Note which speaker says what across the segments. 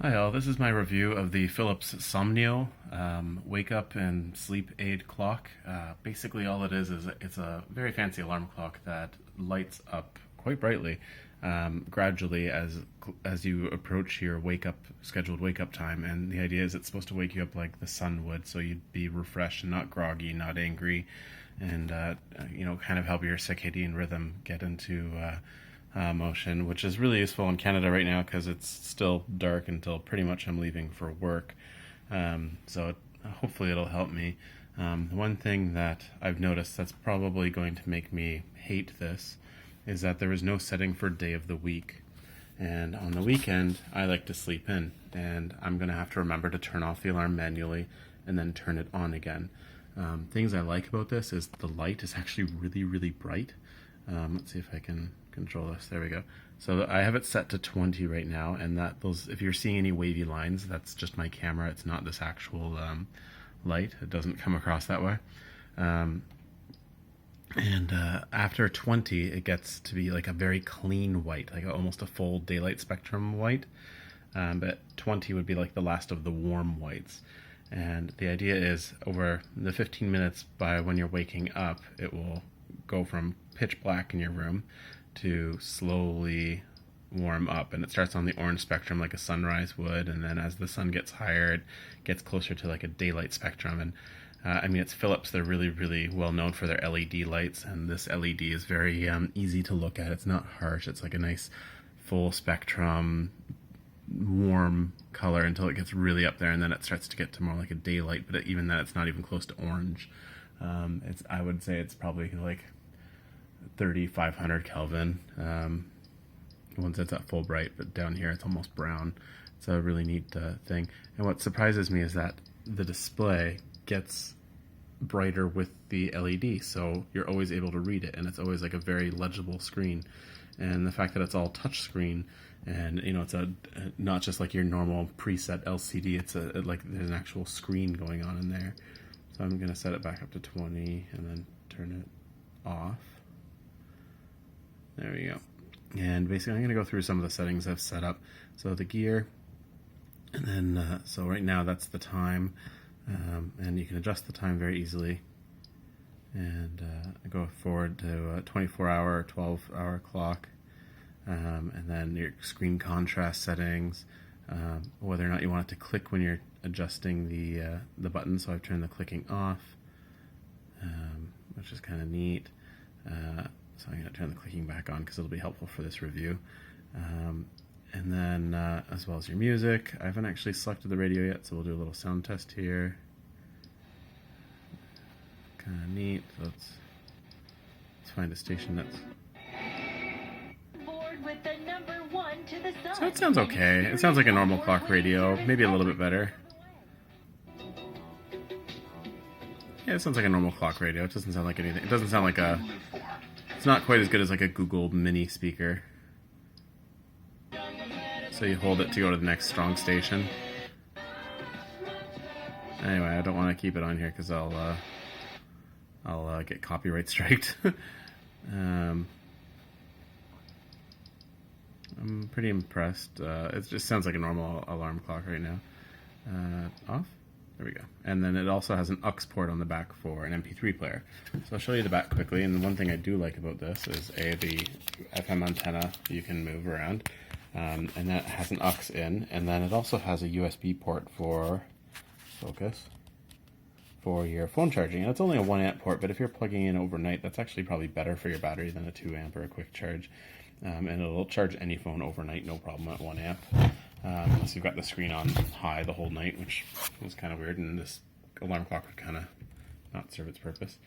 Speaker 1: Hi all, this is my review of the Phillips Somneo wake up and sleep aid clock. Basically all it is it's a very fancy alarm clock that lights up quite brightly gradually as you approach your scheduled wake up time, and the idea is it's supposed to wake you up like the sun would, so you'd be refreshed and not groggy, not angry, and kind of help your circadian rhythm get into motion, which is really useful in Canada right now because it's still dark until pretty much I'm leaving for work. Hopefully it'll help me. The one thing that I've noticed that's probably going to make me hate this is that there is no setting for day of the week. And on the weekend, I like to sleep in, and I'm going to have to remember to turn off the alarm manually and then turn it on again. Things I like about this is the light is actually really, really bright. Let's see if I can control this. There we go. So I have it set to 20 right now, and if you're seeing any wavy lines, that's just my camera. It's not this actual light. It doesn't come across that way. After 20, it gets to be like a very clean white, like almost a full daylight spectrum white. But 20 would be like the last of the warm whites. And the idea is over the 15 minutes by when you're waking up, it will go from pitch black in your room to slowly warm up, and it starts on the orange spectrum like a sunrise would, and then as the sun gets higher it gets closer to like a daylight spectrum. And it's Philips. They're really, really well known for their LED lights, and this LED is very easy to look at. It's not harsh. It's like a nice full spectrum warm color until it gets really up there, and then it starts to get to more like a daylight, but even then it's not even close to orange. I would say it's probably like 3,500 Kelvin once it's at full bright, but down here it's almost brown. It's a really neat thing. And what surprises me is that the display gets brighter with the LED, so you're always able to read it, and it's always like a very legible screen. And the fact that it's all touch screen, and it's not just like your normal preset LCD, it's like there's an actual screen going on in there. So I'm going to set it back up to 20 and then turn it off. There we go. And basically I'm going to go through some of the settings I've set up. So the gear, and then so right now that's the time, and you can adjust the time very easily, and go forward to a 24-hour or 12-hour clock, and then your screen contrast settings, whether or not you want it to click when you're adjusting the button. So I've turned the clicking off, which is kind of neat. So I'm going to turn the clicking back on because it'll be helpful for this review. And then as well as your music. I haven't actually selected the radio yet, so we'll do a little sound test here. Kind of neat. So let's find a station that's...
Speaker 2: With the number 1 to the sun.
Speaker 1: So it sounds okay. It sounds like a normal clock radio, maybe a little bit better. Yeah, it sounds like a normal clock radio. It doesn't sound like anything. It doesn't sound like a... It's not quite as good as like a Google mini speaker. So you hold it to go to the next strong station. Anyway, I don't want to keep it on here because I'll get copyright striked. I'm pretty impressed. It just sounds like a normal alarm clock right now. Off? There we go. And then it also has an Aux port on the back for an MP3 player. So I'll show you the back quickly. And the one thing I do like about this is the FM antenna you can move around. And that has an aux in. And then it also has a USB port for your phone charging. And it's only a 1 amp port, but if you're plugging in overnight, that's actually probably better for your battery than a 2 amp or a quick charge. And it'll charge any phone overnight, no problem at 1 amp. Unless you've got the screen on high the whole night, which was kind of weird, and this alarm clock would kind of not serve its purpose.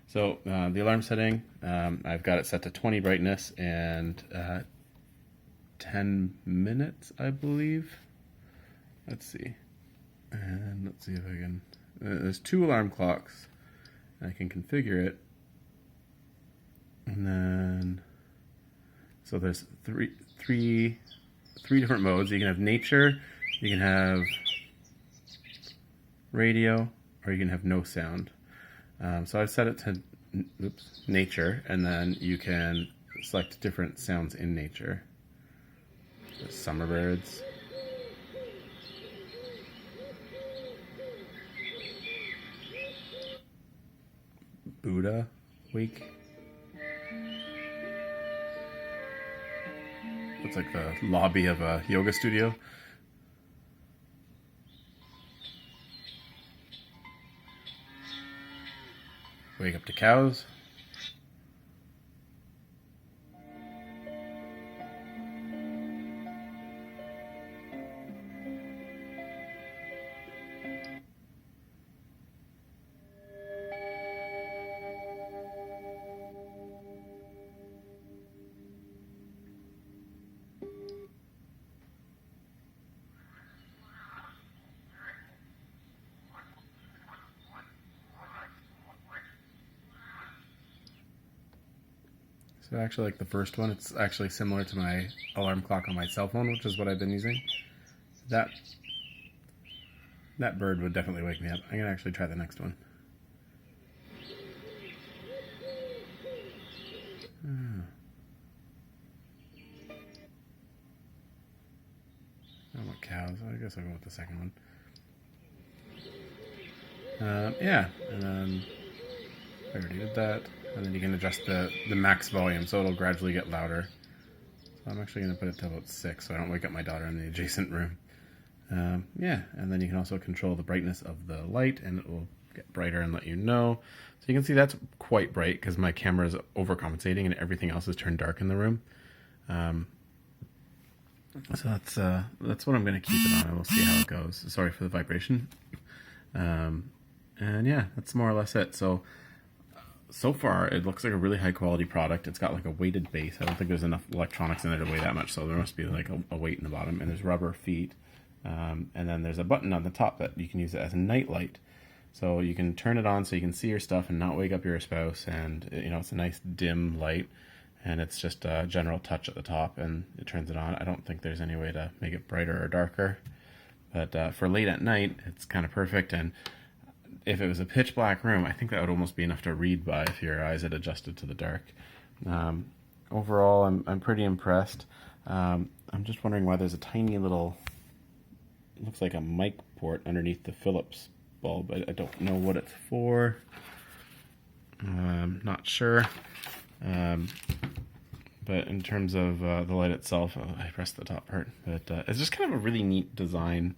Speaker 1: So the alarm setting, I've got it set to 20 brightness and 10 minutes, I believe. Let's see. And let's see if I can... there's 2 alarm clocks. I can configure it. And then... So there's three different modes. You can have nature, you can have radio, or you can have no sound. So I've set it to nature, and then you can select different sounds in nature. So summer birds. Buddha wake. Looks like the lobby of a yoga studio. Wake up to cows. So I actually like the first one. It's actually similar to my alarm clock on my cell phone, which is what I've been using. That bird would definitely wake me up. I'm gonna actually try the next one. I want cows. I guess I'll go with the second one. Yeah, and then I already did that. And then you can adjust the max volume, so it'll gradually get louder. So I'm actually going to put it to about 6, so I don't wake up my daughter in the adjacent room. Yeah, and then you can also control the brightness of the light, and it will get brighter and let you know. So you can see that's quite bright because my camera is overcompensating and everything else is turned dark in the room. So that's what I'm going to keep it on, and we'll see how it goes. Sorry for the vibration. And yeah, that's more or less it. So far, it looks like a really high quality product. It's got like a weighted base. I don't think there's enough electronics in there to weigh that much, so there must be like a weight in the bottom. And there's rubber feet. And then there's a button on the top that you can use it as a night light. So you can turn it on so you can see your stuff and not wake up your spouse. And it's a nice dim light. And it's just a general touch at the top, and it turns it on. I don't think there's any way to make it brighter or darker. But for late at night, it's kind of perfect. And if it was a pitch black room, I think that would almost be enough to read by if your eyes had adjusted to the dark. Overall, I'm pretty impressed. I'm just wondering why there's a tiny little, it looks like a mic port underneath the Phillips bulb. I don't know what it's for. Not sure. But in terms of the light itself, I pressed the top part. But it's just kind of a really neat design.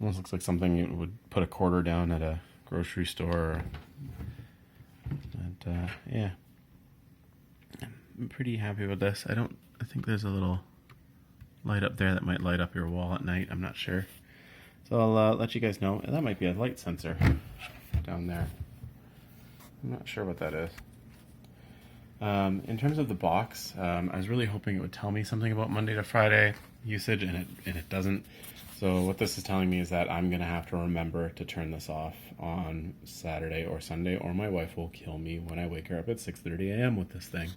Speaker 1: Almost looks like something you would put a quarter down at a grocery store. And yeah, I'm pretty happy with this. I think there's a little light up there that might light up your wall at night. I'm not sure. So I'll let you guys know. And that might be a light sensor down there. I'm not sure what that is. In terms of the box, I was really hoping it would tell me something about Monday to Friday usage, and it doesn't. So what this is telling me is that I'm going to have to remember to turn this off on Saturday or Sunday, or my wife will kill me when I wake her up at 6:30 a.m. with this thing.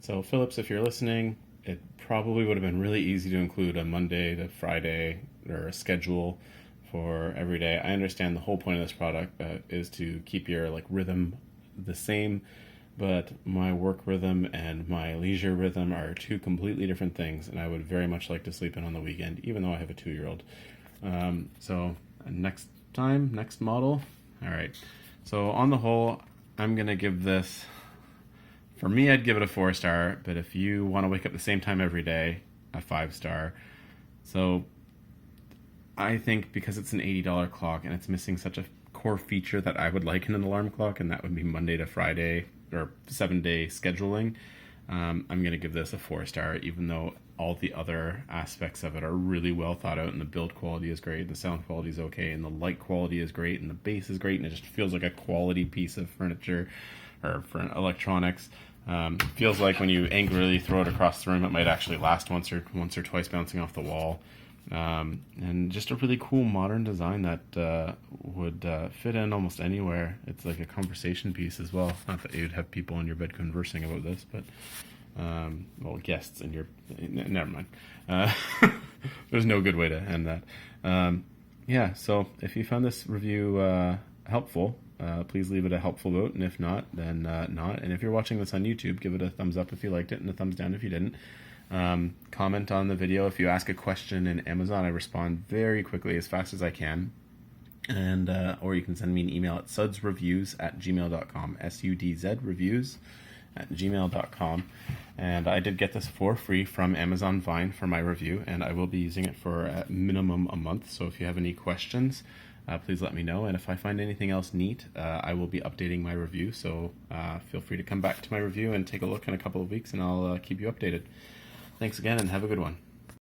Speaker 1: So Phillips, if you're listening, it probably would have been really easy to include a Monday to Friday or a schedule for every day. I understand the whole point of this product is to keep your rhythm the same. But my work rhythm and my leisure rhythm are two completely different things, and I would very much like to sleep in on the weekend, even though I have a 2-year-old. So next model. All right. So on the whole, I'm going to give this, for me, I'd give it a 4-star, but if you want to wake up the same time every day, a 5-star. So I think because it's an $80 clock and it's missing such a core feature that I would like in an alarm clock, and that would be Monday to Friday, or 7-day scheduling, I'm going to give this a 4-star, even though all the other aspects of it are really well thought out, and the build quality is great, the sound quality is okay, and the light quality is great, and the bass is great, and it just feels like a quality piece of furniture or for electronics. Feels like when you angrily throw it across the room, it might actually last once or twice bouncing off the wall. And just a really cool modern design that would fit in almost anywhere. It's like a conversation piece as well. Not that you'd have people in your bed conversing about this, but guests in your... Never mind. There's no good way to end that. Yeah, so if you found this review helpful, please leave it a helpful vote, and if not, then not. And if you're watching this on YouTube, give it a thumbs up if you liked it, and a thumbs down if you didn't. Comment on the video. If you ask a question in Amazon, I respond very quickly, as fast as I can. And or you can send me an email at sudsreviews@gmail.com, sudzreviews@gmail.com. And I did get this for free from Amazon Vine for my review, and I will be using it for at minimum a month. So if you have any questions, please let me know. And if I find anything else neat, I will be updating my review. So feel free to come back to my review and take a look in a couple of weeks, and I'll keep you updated. Thanks again, and have a good one.